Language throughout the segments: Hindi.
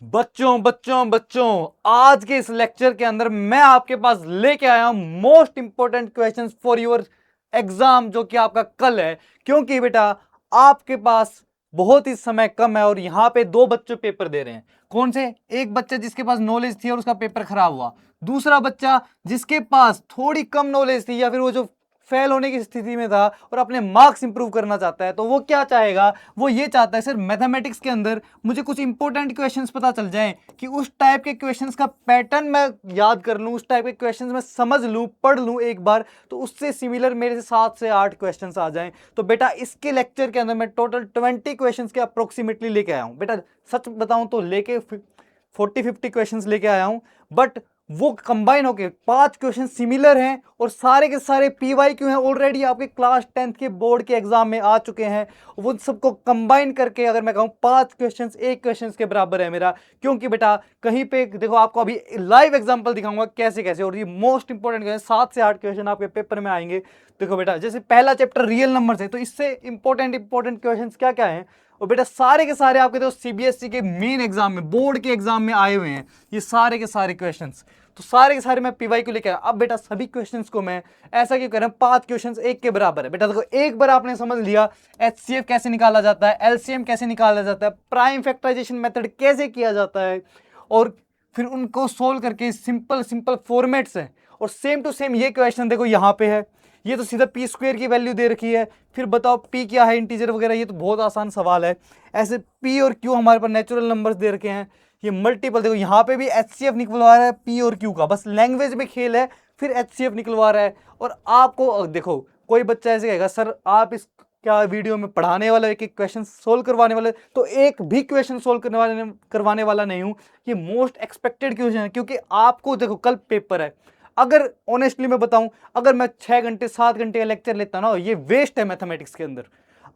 बच्चों बच्चों बच्चों, आज के इस लेक्चर के अंदर मैं आपके पास लेके आया हूं most important questions for your exam, जो कि आपका कल है। क्योंकि बेटा आपके पास बहुत ही समय कम है और यहां पे दो बच्चे पेपर दे रहे हैं। कौन से? एक बच्चा जिसके पास नॉलेज थी और उसका पेपर खराब हुआ, दूसरा बच्चा जिसके पास थोड़ी कम नॉलेज थी या फिर वो जो फेल होने की स्थिति में था और अपने मार्क्स इंप्रूव करना चाहता है। तो वो क्या चाहेगा? वो ये चाहता है सर मैथमेटिक्स के अंदर मुझे कुछ इंपॉर्टेंट क्वेश्चंस पता चल जाएं कि उस टाइप के क्वेश्चंस का पैटर्न मैं याद कर लूं, उस टाइप के क्वेश्चंस मैं समझ लूं, पढ़ लूं एक बार, तो उससे सिमिलर मेरे से 7 से 8 क्वेश्चंस आ जाएं। तो बेटा इसके लेक्चर के अंदर मैं टोटल 20 क्वेश्चंस के अप्रोक्सीमेटली लेके आया हूं। बेटा सच बताऊं तो लेके 40-50 क्वेश्चंस लेके आया हूं, बट वो कंबाइन होके 5 क्वेश्चन सिमिलर हैं और सारे के सारे पीवाईक्यू हैं, ऑलरेडी आपके क्लास 10th के बोर्ड के एग्जाम में आ चुके हैं। वो सबको कंबाइन करके अगर मैं कहूं 5 क्वेश्चंस एक क्वेश्चंस के बराबर है मेरा। क्योंकि बेटा कहीं पे देखो, आपको अभी लाइव एग्जांपल दिखाऊंगा कैसे कैसे, और ये मोस्ट इंपॉर्टेंट क्वेश्चन 7 से 8 क्वेश्चन आपके पेपर में आएंगे। देखो बेटा, जैसे पहला चैप्टर रियल नंबर है, तो इससे इंपॉर्टेंट क्वेश्चन क्या क्या है। और बेटा सारे के सारे आपके तो सीबीएसई के मेन एग्जाम में, बोर्ड के एग्जाम में आए हुए हैं ये सारे के सारे क्वेश्चंस। तो सारे के सारे मैं पीवाई को लेकर अब बेटा सभी क्वेश्चंस को मैं ऐसा क्यों कर रहा हूं, 5 क्वेश्चंस एक के बराबर है। बेटा देखो, एक बार आपने समझ लिया एचसीएफ कैसे निकाला जाता है, एलसीएम कैसे निकाला जाता है, प्राइम फैक्टराइजेशन मेथड कैसे किया जाता है, और फिर उनको सोल्व करके सिंपल सिंपल फॉर्मेट्स है। और सेम टू सेम ये क्वेश्चन देखो यहाँ पे है, ये तो सीधा पी स्क्वायर की वैल्यू दे रखी है, फिर बताओ पी क्या है, इंटीजर वगैरह, ये तो बहुत आसान सवाल है। ऐसे पी और क्यू हमारे पास नेचुरल नंबर्स दे रखे हैं, ये मल्टीपल देखो यहाँ पे भी एचसीएफ निकलवा रहा है पी और क्यू का, बस लैंग्वेज में खेल है, फिर एचसीएफ निकलवा रहा है। और आपको देखो, कोई बच्चा ऐसे कहेगा सर आप इस क्या वीडियो में पढ़ाने वाला एक एक क्वेश्चन सोल्व करवाने वाले, तो एक भी क्वेश्चन सोल्व करवाने वाला नहीं हूं। ये मोस्ट एक्सपेक्टेड क्वेश्चन है, क्योंकि आपको देखो कल पेपर है। अगर ऑनेस्टली मैं बताऊं, अगर मैं 6 घंटे 7 घंटे का लेक्चर लेता ना, ये वेस्ट है मैथमेटिक्स के अंदर।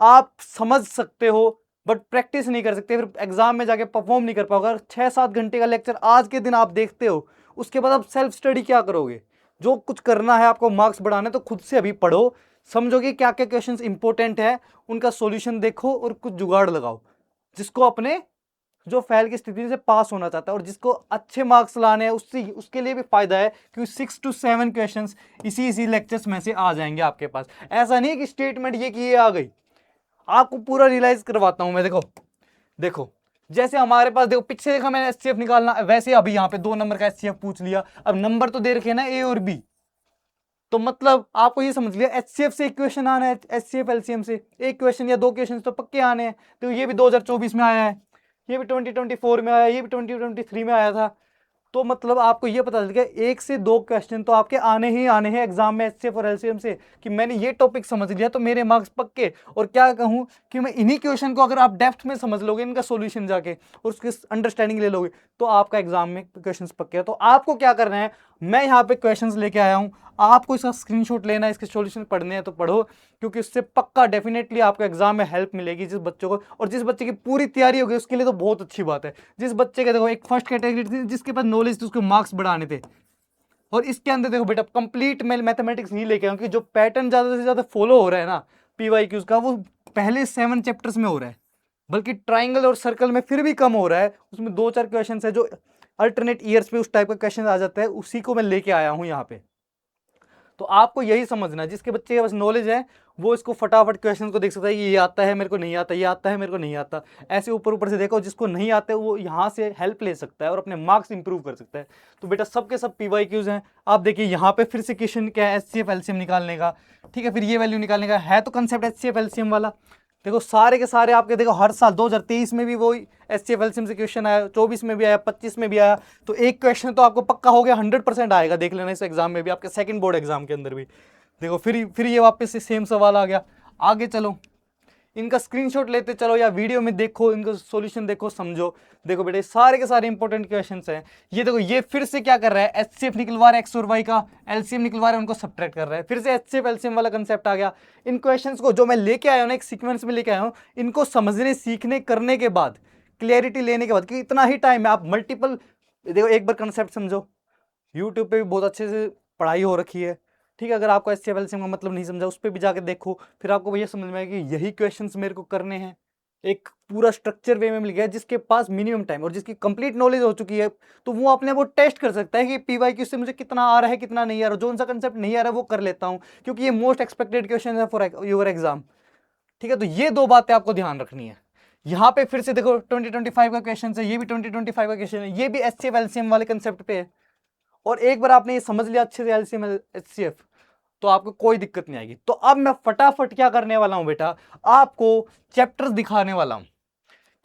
आप समझ सकते हो बट प्रैक्टिस नहीं कर सकते, फिर एग्जाम में जाके परफॉर्म नहीं कर पाओगे। अगर 6-7 घंटे का लेक्चर आज के दिन आप देखते हो, उसके बाद आप सेल्फ स्टडी क्या करोगे? जो कुछ करना है आपको, मार्क्स बढ़ाने, तो खुद से अभी पढ़ो, समझोगे क्या क्या क्वेश्चंस इंपॉर्टेंट है, उनका सॉल्यूशन देखो और कुछ जुगाड़ लगाओ, जिसको अपने जो फेल की स्थिति से पास होना चाहता है और जिसको अच्छे मार्क्स लाने हैं, उससे उसके लिए भी फायदा है, क्योंकि 6 to 7 क्वेश्चंस इसी लेक्चर्स में से आ जाएंगे आपके पास। ऐसा नहीं कि स्टेटमेंट ये कि ये आ गई, आपको पूरा रियलाइज करवाता हूं मैं। देखो देखो, जैसे हमारे पास देखो पीछे देखा मैंने एचसीएफ निकालना, वैसे अभी यहाँ पे 2 नंबर का एचसीएफ पूछ लिया। अब नंबर तो दे रखे ना ए और बी, तो मतलब आपको ये समझ लिया एचसीएफ से एक क्वेश्चन आना है, एचसीएफ एलसीएम से एक क्वेश्चन या 2 क्वेश्चन तो पक्के आने हैं। तो ये भी 2024 में आया है, ये भी 2024 में आया, ये भी 2023 में आया था। तो मतलब आपको ये पता चल गया 1 से 2 क्वेश्चन तो आपके आने ही आने हैं एग्जाम में एचसीएफ और एलसीएम से, कि मैंने ये टॉपिक समझ लिया तो मेरे मार्क्स पक्के। और क्या कहूँ कि मैं इन्हीं क्वेश्चन को अगर आप डेप्थ में समझ लोगे, इनका सॉल्यूशन जाके और उसकी अंडरस्टैंडिंग ले लोगे, तो आपका एग्जाम में क्वेश्चंस पक्के हैं। तो आपको क्या करना है, मैं यहाँ पे क्वेश्चंस लेके आया हूँ, आपको इसका स्क्रीनशॉट लेना है, इसके सॉल्यूशन पढ़ने हैं तो पढ़ो, क्योंकि उससे पक्का डेफिनेटली आपको एग्जाम में हेल्प मिलेगी जिस बच्चों को, और जिस बच्चे की पूरी तैयारी होगी उसके लिए तो बहुत अच्छी बात है। जिस बच्चे के देखो एक फर्स्ट कैटेगरी थी, जिसके पास नॉलेज थी, उसको मार्क्स बढ़ाने थे, और इसके अंदर देखो बेटा कंप्लीट मैं मैथमेटिक्स नहीं लेके आऊँ, क्योंकि जो पैटर्न ज्यादा से ज्यादा फॉलो हो रहा है ना पीवाईक्यूज का, वो पहले 7 चैप्टर्स में हो रहा है, बल्कि ट्राइंगल और सर्कल में फिर भी कम हो रहा है। उसमें 2-4 क्वेश्चन है जो अल्टरनेट ईयर्स पे उस टाइप का क्वेश्चन आ जाता है, उसी को मैं लेके आया हूँ यहाँ पे। तो आपको यही समझना है, जिसके बच्चे के पास नॉलेज है वो इसको फटाफट क्वेश्चन को देख सकता है, ये आता है मेरे को नहीं आता, ये आता है मेरे को नहीं आता, ऐसे ऊपर ऊपर से देखो। जिसको नहीं आता है वो यहाँ से हेल्प ले सकता है और अपने मार्क्स इंप्रूव कर सकता है। तो बेटा सबके सब पीवाईक्यूज हैं। आप देखिए यहाँ पे फिर से क्वेश्चन क्या है, एचसीएफ एलसीएम निकालने का, ठीक है, फिर ये वैल्यू निकालने का है, तो कंसेप्ट एचसीएफ एलसीएम वाला। देखो सारे के सारे आपके देखो हर साल 2023 में भी वो एचसीएफ एलसीएम से क्वेश्चन आया, 24 में भी आया, 25 में भी आया। तो एक क्वेश्चन तो आपको पक्का हो गया, 100% आएगा, देख लेना इस एग्जाम में भी, आपके सेकंड बोर्ड एग्जाम के अंदर भी। देखो फिर ये वापस से सेम सवाल आ गया। आगे चलो, इनका स्क्रीनशॉट लेते चलो या वीडियो में देखो, इनका सॉल्यूशन देखो, समझो। देखो बेटे सारे के सारे इंपॉर्टेंट क्वेश्चंस हैं। ये देखो ये फिर से क्या कर रहा है, एचसीएफ निकलवा रहा है एक्स और वाई का, एलसीएम निकलवा रहा है उनको सब्ट्रैक्ट कर रहा है, फिर से एचसीएफ एलसीएम वाला कंसेप्ट आ गया। इन क्वेश्चंस को जो मैं लेके आया हूँ ना, एक सीक्वेंस में लेके आया हूँ, इनको समझने सीखने करने के बाद, क्लियरिटी लेने के बाद, कि इतना ही टाइम है, आप मल्टीपल देखो, एक बार कंसेप्ट समझो। यूट्यूब पे भी बहुत अच्छे से पढ़ाई हो रखी है, ठीक है। अगर आपको एचसीएफ एलसीएम का मतलब नहीं समझा, उस पर भी जाकर देखो, फिर आपको ये समझ में आएगा कि यही क्वेश्चंस मेरे को करने हैं, एक पूरा स्ट्रक्चर वे में मिल गया जिसके पास मिनिमम टाइम और जिसकी कंप्लीट नॉलेज हो चुकी है, तो वो अपने वो टेस्ट कर सकता है कि पीवाईक्यू से मुझे कितना आ रहा है कितना नहीं आ रहा, जो सा कंसेप्ट नहीं आ रहा है वो कर लेता हूं, क्योंकि ये मोस्ट एक्सपेक्टेड क्वेश्चन है फॉर योर एग्जाम। ठीक है, तो ये दो बातें आपको ध्यान रखनी है। यहां पे फिर से देखो 2025 का क्वेश्चन है, ये भी 2025 का क्वेश्चन है, ये भी एचसीएफ एलसीएम वाले कंसेप्ट पे है। और एक बार आपने ये समझ लिया अच्छे से एलसीएम एचसीएफ, तो आपको कोई दिक्कत नहीं आएगी। तो अब मैं फटाफट क्या करने वाला हूं बेटा, आपको चैप्टर्स दिखाने वाला हूं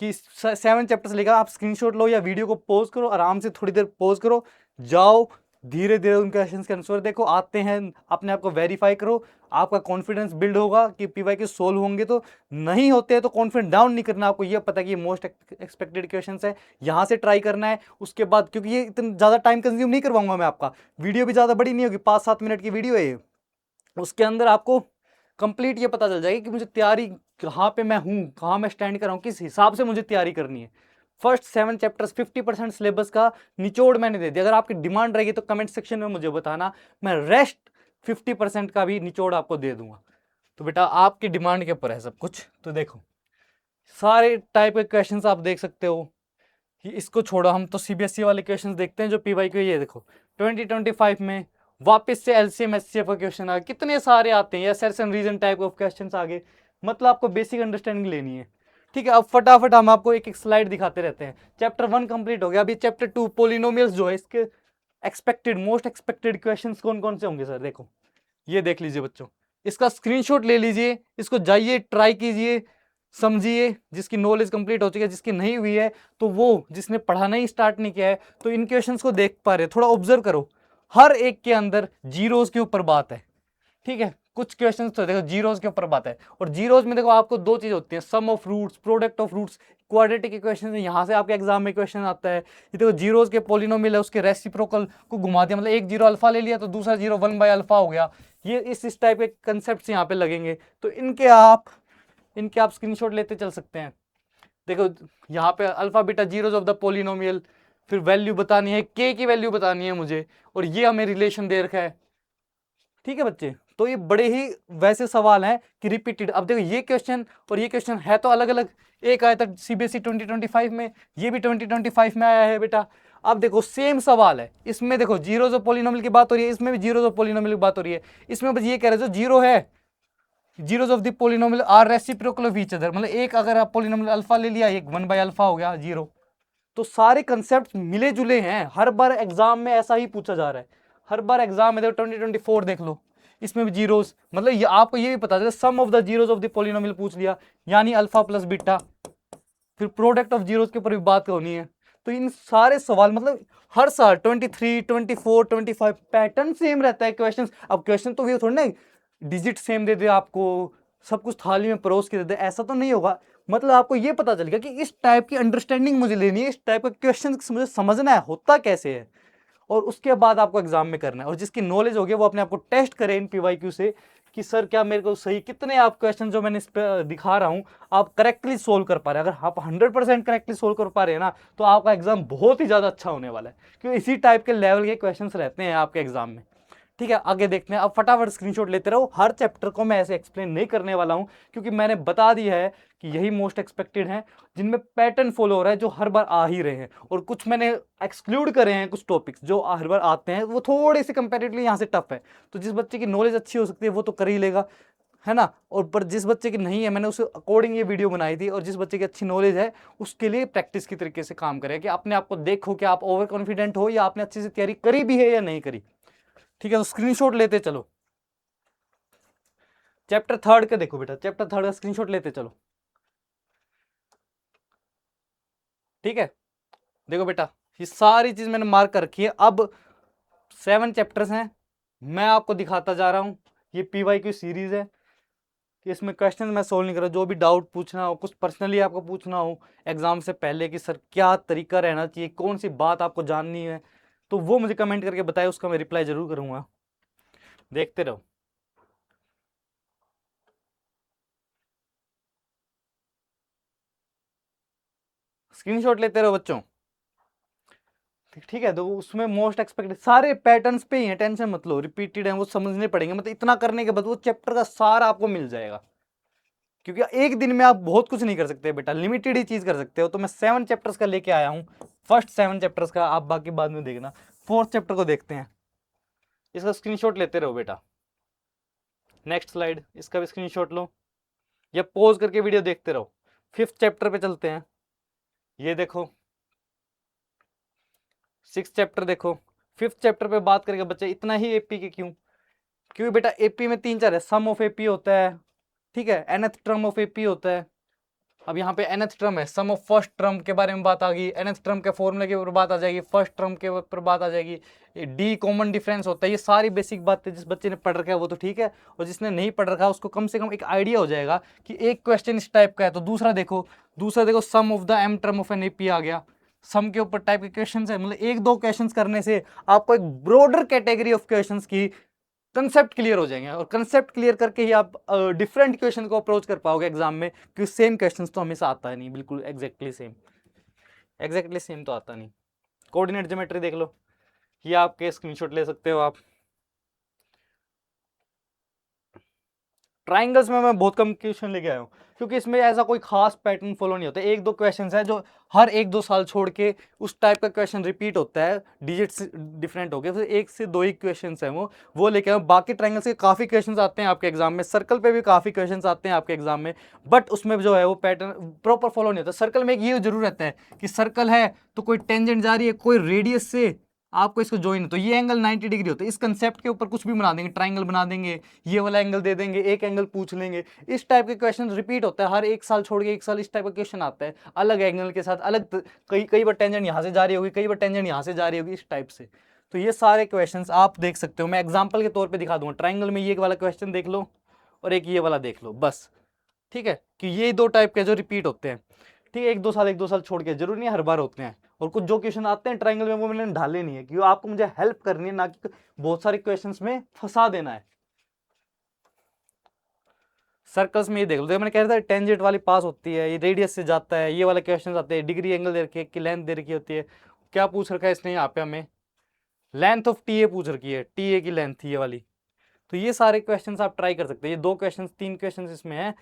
कि 7 चैप्टर्स लेकर आप स्क्रीनशॉट लो या वीडियो को पॉज करो, आराम से थोड़ी देर पॉज करो, जाओ धीरे धीरे उन क्वेश्चन के आंसर देखो, आते हैं अपने आप को वेरीफाई करो, आपका कॉन्फिडेंस बिल्ड होगा कि पीवाई के सोल्व होंगे। तो नहीं होते हैं तो कॉन्फिडेंस डाउन नहीं करना, आपको ये पता है कि ये मोस्ट एक्सपेक्टेड क्वेश्चंस है, यहाँ से ट्राई करना है। उसके बाद क्योंकि ये इतना ज़्यादा टाइम कंज्यूम नहीं करवाऊंगा मैं, आपका वीडियो भी ज़्यादा बड़ी नहीं होगी, 5-7 मिनट की वीडियो है ये, उसके अंदर आपको कंप्लीट ये पता चल जाएगी कि मुझे तैयारी कहाँ पे मैं हूँ, कहाँ मैं स्टैंड कर रहा हूँ, किस हिसाब से मुझे तैयारी करनी है। फर्स्ट 7 चैप्टर्स 50% सिलेबस का निचोड़ मैंने दे दिया। अगर आपकी डिमांड रहेगी तो कमेंट सेक्शन में मुझे बताना, मैं रेस्ट 50% का भी निचोड़ आपको दे दूंगा। तो बेटा आपकी डिमांड के ऊपर है सब कुछ। तो देखो सारे टाइप के क्वेश्चंस आप देख सकते हो कि इसको छोड़ो, हम तो सीबीएसई वाले क्वेश्चंस देखते हैं जो पीवाईक्यू। ये देखो 2025 में वापस से एलसीएम एचसीएफ का क्वेश्चन आ, कितने सारे आते हैं, assertion reason type of questions आ गए। मतलब आपको बेसिक अंडरस्टैंडिंग लेनी है। ठीक है, अब फटाफट हम आपको एक एक स्लाइड दिखाते रहते हैं। चैप्टर 1 कंप्लीट हो गया, अभी चैप्टर 2 पोलिनोमियल्स जो है, इसके एक्सपेक्टेड मोस्ट एक्सपेक्टेड क्वेश्चन कौन कौन से होंगे सर, देखो ये देख लीजिए बच्चों, इसका स्क्रीनशॉट ले लीजिए, इसको जाइए ट्राई कीजिए, समझिए। जिसकी नॉलेज कंप्लीट हो चुकी है, जिसकी नहीं हुई है तो वो जिसने पढ़ाना ही स्टार्ट नहीं किया है, तो इन क्वेश्चंस को देख पा रहे, थोड़ा ऑब्जर्व करो, हर एक के अंदर जीरोस के ऊपर बात है। ठीक है, कुछ क्वेश्चंस तो देखो जीरोस के ऊपर बात है, और जीरोस में देखो आपको दो चीज होती है, sum of roots, product of roots, quadratic equation है, यहाँ से आपके एग्जाम में क्वेश्चन आता है। ये देखो जीरोस के पॉलिनोमियल है, उसके रेसिप्रोकल को घुमा दिया, मतलब एक जीरो अल्फा ले लिया तो दूसरा जीरो 1/अल्फा हो गया। ये इस टाइप के कंसेप्ट यहाँ पे लगेंगे, तो इनके आप स्क्रीनशॉट लेते चल सकते हैं। देखो यहाँ पे alpha beta zeros of the polynomial, फिर वैल्यू बतानी है, के की वैल्यू बतानी है मुझे, और ये हमें रिलेशन दे रखा है। ठीक है बच्चे, तो ये बड़े ही वैसे सवाल हैं कि रिपीटेड। अब देखो ये क्वेश्चन और ये क्वेश्चन है तो अलग अलग, एक आया था सीबीएसई 2025 में, ये भी 2025 में आया है बेटा। अब देखो सेम सवाल है, इसमें देखो जीरोस ऑफ पोलिनोमियल की बात हो रही है, इसमें भी जीरोस ऑफ पोलिनोमियल की बात हो रही है। इसमें बस ये कह रहे जो जीरो है, zeros of the polynomial are reciprocal of each other, मतलब एक अगर आप पोलिनोमियल अल्फा ले लिया, एक 1/अल्फा हो गया जीरो। तो सारे कंसेप्ट मिले जुले हैं, हर बार एग्जाम में ऐसा ही पूछा जा रहा है, हर बार एग्जाम में। देखो 2024 देख लो, इसमें भी जीरोस, मतलब ये आपको ये भी पता चले sum of the zeros of the polynomial पूछ लिया, यानी अल्फा प्लस बीटा, फिर प्रोडक्ट ऑफ जीरोस के ऊपर भी बात होनी है। तो इन सारे सवाल मतलब हर साल 23, 24, 25 पैटर्न सेम रहता है क्वेश्चन। अब क्वेश्चन तो ये थोड़ी ना डिजिट सेम दे दे आपको, सब कुछ थाली में परोस के दे दे, ऐसा तो नहीं होगा। मतलब आपको ये पता चलेगा कि इस टाइप की अंडरस्टैंडिंग मुझे लेनी है, इस टाइप का क्वेश्चन मुझे समझना है होता कैसे है, और उसके बाद आपको एग्जाम में करना है। और जिसकी नॉलेज होगी वो अपने आप को टेस्ट करे इन पीवाईक्यू से कि सर क्या मेरे को सही, कितने आप क्वेश्चन जो मैंने इस पर दिखा रहा हूँ आप करेक्टली सोल्व कर पा रहे हैं। अगर आप 100% करेक्टली सोल्व कर पा रहे हैं ना, तो आपका एग्जाम बहुत ही ज़्यादा अच्छा होने वाला है, क्योंकि इसी टाइप के लेवल के क्वेश्चन रहते हैं आपके एग्जाम में। ठीक है, आगे देखते हैं। अब फटाफट स्क्रीनशॉट लेते रहो, हर चैप्टर को मैं ऐसे एक्सप्लेन नहीं करने वाला हूं, क्योंकि मैंने बता दिया है कि यही मोस्ट एक्सपेक्टेड हैं, जिनमें पैटर्न फॉलो हो रहा है, जो हर बार आ ही रहे हैं। और कुछ मैंने एक्सक्लूड करे हैं, कुछ टॉपिक्स जो हर बार आते हैं, वो थोड़े से कंपेरेटिवली यहाँ से टफ है। तो जिस बच्चे की नॉलेज अच्छी हो सकती है वो तो कर ही लेगा, है ना। और पर जिस बच्चे की नहीं है, मैंने उसे अकॉर्डिंग ये वीडियो बनाई थी, और जिस बच्चे की अच्छी नॉलेज है उसके लिए प्रैक्टिस की तरीके से काम करें, कि अपने आप को देखो कि आप ओवर कॉन्फिडेंट हो या आपने अच्छे से तैयारी करी भी है या नहीं करी। ठीक है, तो स्क्रीनशॉट लेते चलो। चैप्टर 3 का देखो बेटा, चैप्टर 3 का स्क्रीनशॉट लेते चलो। ठीक है, देखो बेटा ये सारी चीज मैंने मार्क कर रखी है। अब 7 चैप्टर्स हैं, मैं आपको दिखाता जा रहा हूं। ये पीवाईक्यू सीरीज है, इसमें क्वेश्चन मैं सोल्व नहीं कर रहा। जो भी डाउट पूछना हो, कुछ पर्सनली आपको पूछना हो एग्जाम से पहले कि सर क्या तरीका रहना चाहिए, कौन सी बात आपको जाननी है, तो वो मुझे कमेंट करके बताए, उसका मैं रिप्लाई जरूर करूंगा। देखते रहो। स्क्रीनशॉट लेते रहो बच्चों। ठीक है, तो उसमें मोस्ट एक्सपेक्टेड सारे पैटर्न्स पे ही है, टेंशन मत लो, रिपीटेड है वो समझने पड़ेंगे। मतलब इतना करने के बाद वो चैप्टर का सारा आपको मिल जाएगा, क्योंकि एक दिन में आप बहुत कुछ नहीं कर सकते बेटा, लिमिटेड ही चीज कर सकते हो। तो मैं 7 चैप्टर्स का लेके आया हूँ, फर्स्ट 7 चैप्टर्स का, आप बाकी बाद में देखना। 4th चैप्टर को देखते हैं, इसका स्क्रीनशॉट लेते रहो बेटा। नेक्स्ट स्लाइड, इसका भी स्क्रीनशॉट लो या पॉज करके वीडियो देखते रहो। 5th चैप्टर पे चलते हैं, ये देखो 6th चैप्टर देखो। 5th चैप्टर पे बात करेंगे बच्चे, इतना ही एपी के क्यों, क्योंकि बेटा एपी में 3-4 है, सम ऑफ एपी होता है, ठीक है, nth टर्म ऑफ एपी होता है। अब यहाँ पे nth टर्म है, सम ऑफ फर्स्ट टर्म के बारे में बात आ गई, nth टर्म के फॉर्मूले के ऊपर बात आ जाएगी, फर्स्ट टर्म के ऊपर बात आ जाएगी, डी कॉमन डिफरेंस होता है। ये सारी बेसिक बातें जिस बच्चे ने पढ़ रखा है वो तो ठीक है, और जिसने नहीं पढ़ रखा है उसको कम से कम एक आइडिया हो जाएगा कि एक क्वेश्चन इस टाइप का है। तो दूसरा देखो sum of the M term of an AP आ गया, सम के ऊपर टाइप के क्वेश्चन है, मतलब 1-2 क्वेश्चन करने से आपको एक ब्रॉडर कैटेगरी ऑफ क्वेश्चन की कंसेप्ट क्लियर हो जाएंगे, और कंसेप्ट क्लियर करके ही आप डिफरेंट क्वेश्चन को अप्रोच कर पाओगे एग्जाम में, क्योंकि सेम क्वेश्चंस तो हमेशा आता है नहीं, बिल्कुल एग्जैक्टली सेम तो आता नहीं। कोऑर्डिनेट ज्योमेट्री देख लो, ये आपके स्क्रीनशॉट ले सकते हो आप। ट्राइंगल्स में मैं बहुत कम क्वेश्चन लेके आया हूँ, क्योंकि इसमें ऐसा कोई खास पैटर्न फॉलो नहीं होता। 1-2 क्वेश्चंस है जो हर 1-2 साल छोड़ के उस टाइप का क्वेश्चन रिपीट होता है, डिजिट्स डिफरेंट हो गए, फिर 1 से 2 ही क्वेश्चंस हैं वो लेके आए। बाकी ट्राइंगल्स के काफ़ी क्वेश्चंस आते हैं आपके एग्जाम में, सर्कल पे भी काफ़ी क्वेश्चंस आते हैं आपके एग्जाम में, बट उसमें जो है वो पैटर्न प्रॉपर फॉलो नहीं होता। सर्कल में एक ये जरूर रहता है कि सर्कल है तो कोई टेंजेंट जा रही है कोई रेडियस से, आपको इसको ज्वाइन है तो ये एंगल 90 डिग्री होता है। इस कंसेप्ट के ऊपर कुछ भी बना देंगे, ट्राइंगल बना देंगे, ये वाला एंगल दे देंगे, एक एंगल पूछ लेंगे। इस टाइप के क्वेश्चन रिपीट होता है, हर 1 साल छोड़ के 1 साल इस टाइप का क्वेश्चन आता है, अलग एंगल के साथ, अलग कई बार टेंजेंट यहाँ से जा रही होगी, कई बार टेंजेंट यहाँ से जा रही होगी, इस टाइप से। तो ये सारे क्वेश्चन आप देख सकते हो, मैं एग्जाम्पल के तौर पर दिखा दूंगा। ट्राइंगल में ये वाला क्वेश्चन देख लो और एक ये वाला देख लो बस, ठीक है, कि ये 2 टाइप के जो रिपीट होते हैं, ठीक है, 1-2 साल छोड़ के, जरूरी नहीं हर बार होते हैं। और कुछ जो क्वेश्चन आते हैं ट्राइंगल में वो मैंने ढाले नहीं है, क्योंकि आपको मुझे हेल्प करनी है, ना कि बहुत सारे क्वेश्चंस में फंसा देना है। सर्कल्स में ये देख लो, मैंने कह रहा था टेंजेंट वाली पास होती है, ये रेडियस से जाता है, ये वाले क्वेश्चन आते हैं, डिग्री एंगल दे रखी है कि लेंथ दे रखी होती है। क्या पूछ रखा है इसने यहाँ पे हमें, लेंथ ऑफ टी ए पूछ रखी है, टी ए की लेंथ ये वाली। तो ये सारे क्वेश्चंस आप ट्राई कर सकते हैं, ये 2 क्वेश्चन 3 क्वेश्चन इसमें है।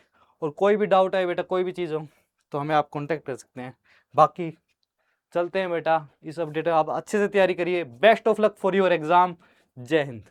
और कोई भी डाउट है बेटा, कोई भी चीज़ हो तो हमें आप कॉन्टेक्ट कर सकते हैं। बाकी चलते हैं बेटा, इस अपडेट आप अच्छे से तैयारी करिए। Best of luck for your exam. जय हिंद।